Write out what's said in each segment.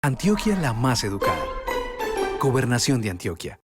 Antioquia la más educada. Gobernación de Antioquia.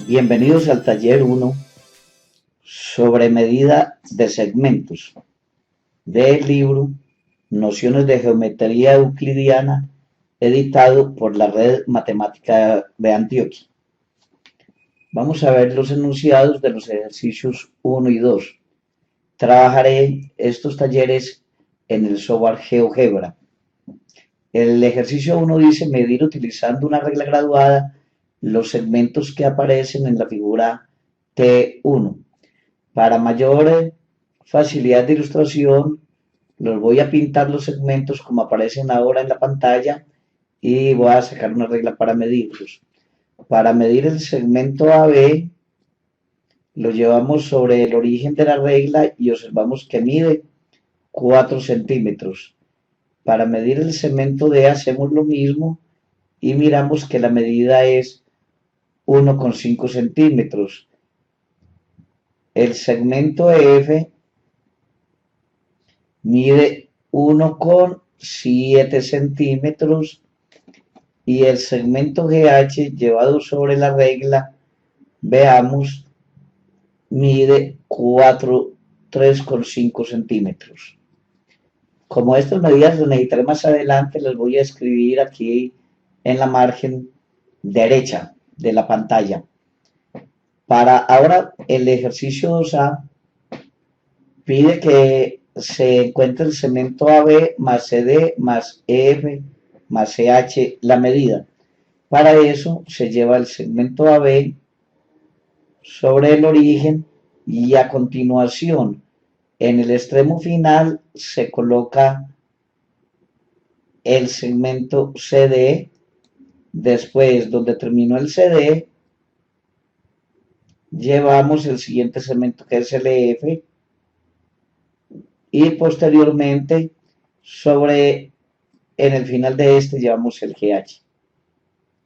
Bienvenidos al taller 1 sobre medida de segmentos del libro Nociones de Geometría Euclidiana, editado por la Red Matemática de Antioquia. Vamos a ver los enunciados de los ejercicios 1 y 2. Trabajaré estos talleres en el software GeoGebra. El ejercicio 1 dice medir utilizando una regla graduada los segmentos que aparecen en la figura T1. Para mayor facilidad de ilustración, los voy a pintar los segmentos como aparecen ahora en la pantalla y voy a sacar una regla para medirlos. Para medir el segmento AB, lo llevamos sobre el origen de la regla y observamos que mide 4 centímetros. Para medir el segmento D hacemos lo mismo y miramos que la medida es 1,5 centímetros. El segmento F mide 1,7 centímetros y el segmento GH llevado sobre la regla, veamos, mide 3,5 centímetros. Como estas medidas las necesitaré más adelante, las voy a escribir aquí en la margen derecha de la pantalla. Para ahora el ejercicio 2A pide que se encuentre el segmento AB más CD más EF más CH la medida. Para eso se lleva el segmento AB sobre el origen y a continuación en el extremo final se coloca el segmento CD. Después, donde terminó el CD, llevamos el siguiente segmento que es el EF y posteriormente en el final de este llevamos el GH.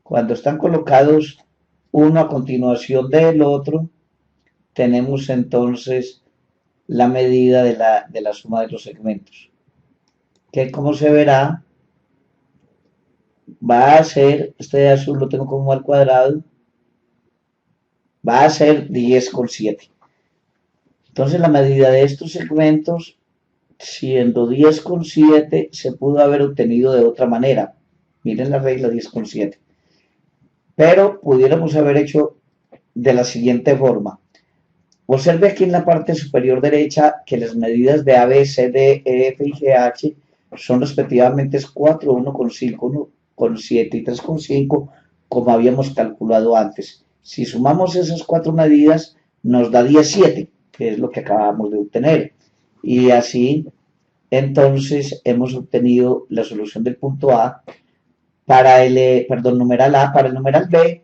Cuando están colocados uno a continuación del otro, tenemos entonces la medida de la suma de los segmentos, que como se verá va a ser, este de azul lo tengo como al cuadrado, va a ser 10,7. Entonces la medida de estos segmentos, siendo 10,7, se pudo haber obtenido de otra manera. Miren la regla 10,7. Pero pudiéramos haber hecho de la siguiente forma. Observe aquí en la parte superior derecha que las medidas de A, B, C, D, E, F y GH son respectivamente 4, 1,5, 1,7 y 3,5, como habíamos calculado antes. Si sumamos esas 4 medidas, nos da 17, que es lo que acabamos de obtener. Y así, entonces, hemos obtenido la solución del punto A. Para el, numeral A, para el numeral B,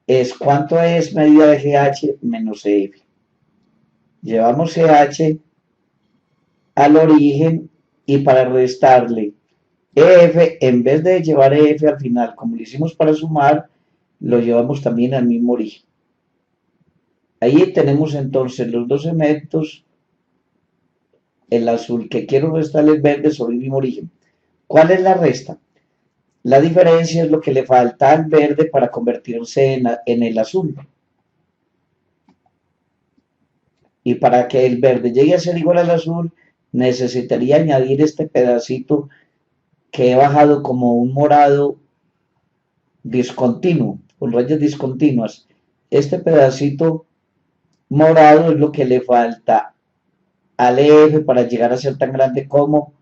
es cuánto es medida de GH menos EF. Llevamos GH al origen y para restarle EF, en vez de llevar EF al final, como lo hicimos para sumar, lo llevamos también al mismo origen. Ahí tenemos entonces los dos segmentos, el azul que quiero restar el verde sobre el mismo origen. ¿Cuál es la resta? La diferencia es lo que le falta al verde para convertirse en el azul. Y para que el verde llegue a ser igual al azul, necesitaría añadir este pedacito que he bajado como un morado discontinuo, con rayas discontinuas. Este pedacito morado es lo que le falta al EF para llegar a ser tan grande como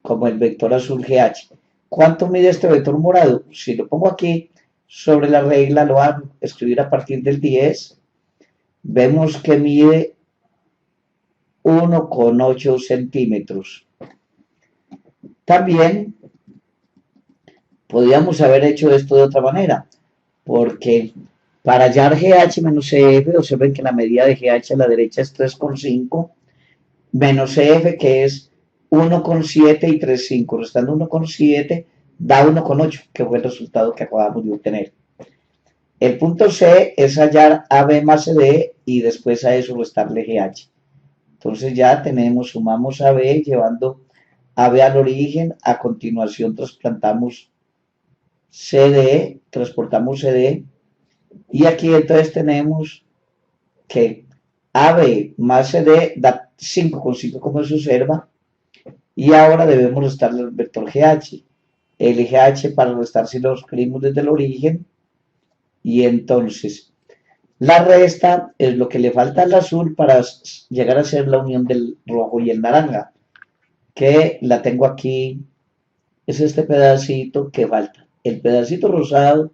como el vector azul GH. ¿Cuánto mide este vector morado? Si lo pongo aquí sobre la regla, lo voy a escribir a partir del 10. Vemos que mide 1,8 centímetros. También podríamos haber hecho esto de otra manera, porque para hallar GH menos EF, observen que la medida de GH a la derecha es 3,5, menos EF que es 1,7 y 3,5, restando 1,7 da 1,8, que fue el resultado que acabamos de obtener. El punto C es hallar AB más CD y después a eso restarle GH. Entonces ya tenemos, sumamos AB llevando AB al origen, a continuación trasplantamos CD, transportamos CD, y aquí entonces tenemos que AB más CD da 5,5 como se observa, y ahora debemos restarle el vector GH. El GH para restar si lo escribimos desde el origen, y entonces la resta es lo que le falta al azul para llegar a ser la unión del rojo y el naranja, que la tengo aquí, es este pedacito que falta. El pedacito rosado,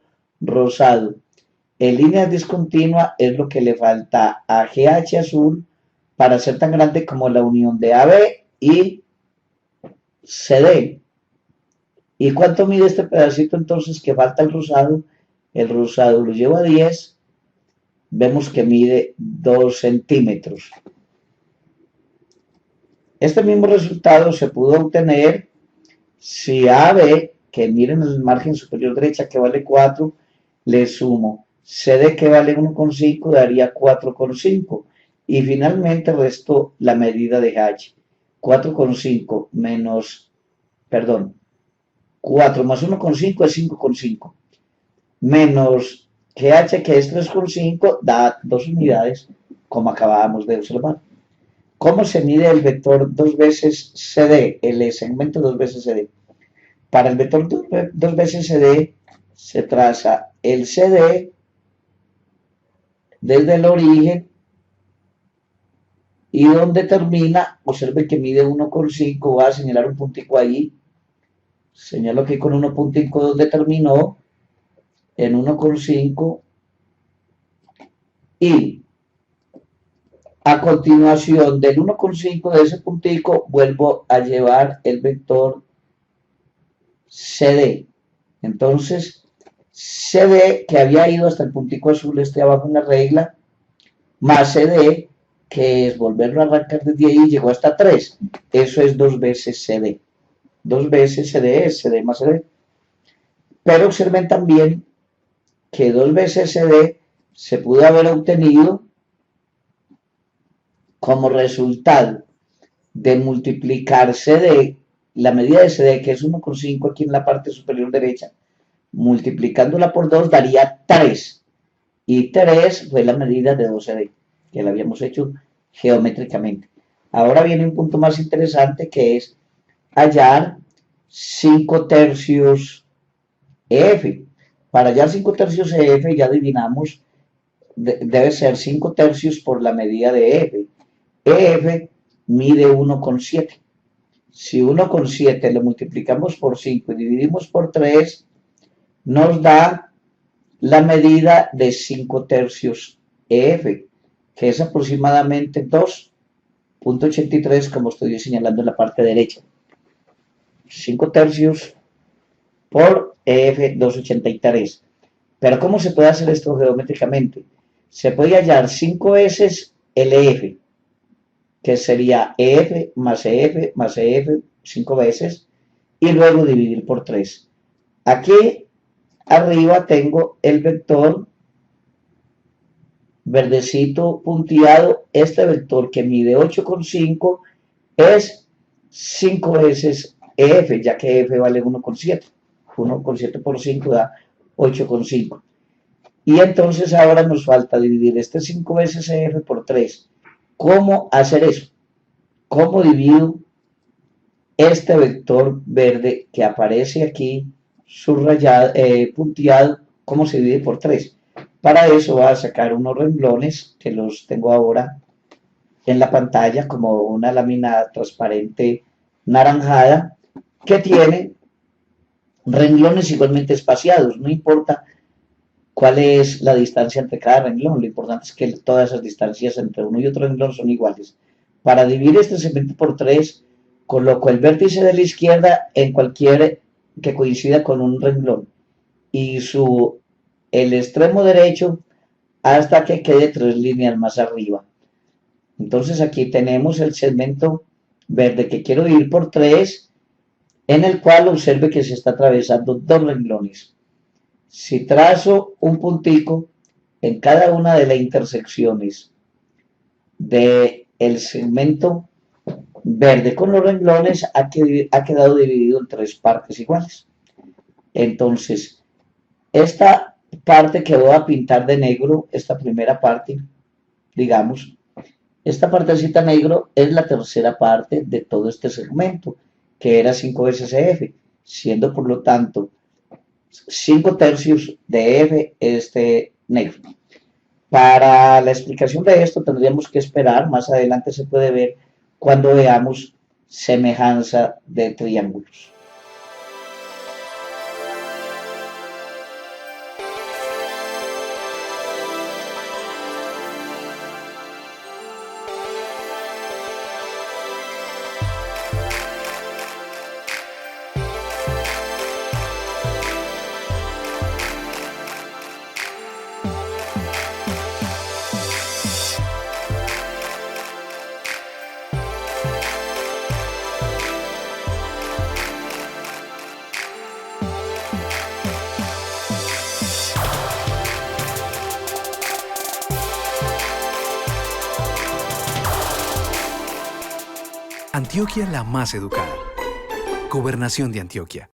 en línea discontinua es lo que le falta a GH azul para ser tan grande como la unión de AB y CD. ¿Y cuánto mide este pedacito entonces que falta el rosado? El rosado lo llevo a 10, vemos que mide 2 centímetros. Este mismo resultado se pudo obtener si AB, que miren el margen superior derecha que vale 4, le sumo CD que vale 1,5, daría 4,5. Y finalmente resto la medida de H. 4,5 menos, perdón, 4 más 1,5 es 5,5. Menos GH que es 3,5 da 2 unidades, como acabábamos de observar. ¿Cómo se mide el vector 2 veces CD? El segmento 2 veces CD. Para el vector 2 veces CD se traza el CD desde el origen y donde termina, observe que mide 1,5, voy a señalar un puntico ahí, señalo aquí con 1,5 donde terminó, en 1,5, y a continuación del 1,5 de ese puntico vuelvo a llevar el vector CD. Entonces, CD que había ido hasta el puntico azul este abajo en la regla, más CD que es volverlo a arrancar desde ahí, llegó hasta 3. Eso es 2 veces CD. 2 veces CD es CD más CD. Pero observen también que 2 veces CD se pudo haber obtenido como resultado de multiplicar CD, la medida de CD, que es 1,5 aquí en la parte superior derecha, multiplicándola por 2 daría 3. Y 3 fue la medida de 2CD, que la habíamos hecho geométricamente. Ahora viene un punto más interesante, que es hallar 5 tercios EF. Para hallar 5 tercios EF ya adivinamos, debe ser 5 tercios por la medida de EF. EF mide 1,7. Si 1,7 lo multiplicamos por 5 y dividimos por 3, nos da la medida de 5 tercios EF, que es aproximadamente 2,83, como estoy señalando en la parte derecha. 5 tercios por EF 2,83. Pero ¿cómo se puede hacer esto geométricamente? Se puede hallar 5 veces el EF, que sería EF más EF más EF 5 veces, y luego dividir por 3. Aquí arriba tengo el vector verdecito punteado, este vector que mide 8,5 es 5 veces EF, ya que EF vale 1,7. 1,7 por 5 da 8,5. Y entonces ahora nos falta dividir este 5 veces EF por 3. ¿Cómo hacer eso? ¿Cómo divido este vector verde que aparece aquí subrayado, punteado? ¿Cómo se divide por 3? Para eso voy a sacar unos renglones que los tengo ahora en la pantalla como una lámina transparente naranjada que tiene renglones igualmente espaciados. No importa cuál es la distancia entre cada renglón, lo importante es que todas esas distancias entre uno y otro renglón son iguales. Para dividir este segmento por 3, coloco el vértice de la izquierda en cualquier que coincida con un renglón y el extremo derecho hasta que quede 3 líneas más arriba. Entonces aquí tenemos el segmento verde que quiero dividir por 3, en el cual observe que se está atravesando 2 renglones. Si trazo un puntico en cada una de las intersecciones del segmento verde con los renglones, ha quedado dividido en 3 partes iguales. Entonces, esta parte que voy a pintar de negro, esta primera parte, digamos, esta partecita negro es la tercera parte de todo este segmento, que era 5 veces EF, siendo por lo tanto 5 tercios de F este negro. Para la explicación de esto tendríamos que esperar, más adelante se puede ver cuando veamos semejanza de triángulos. Antioquia la más educada. Gobernación de Antioquia.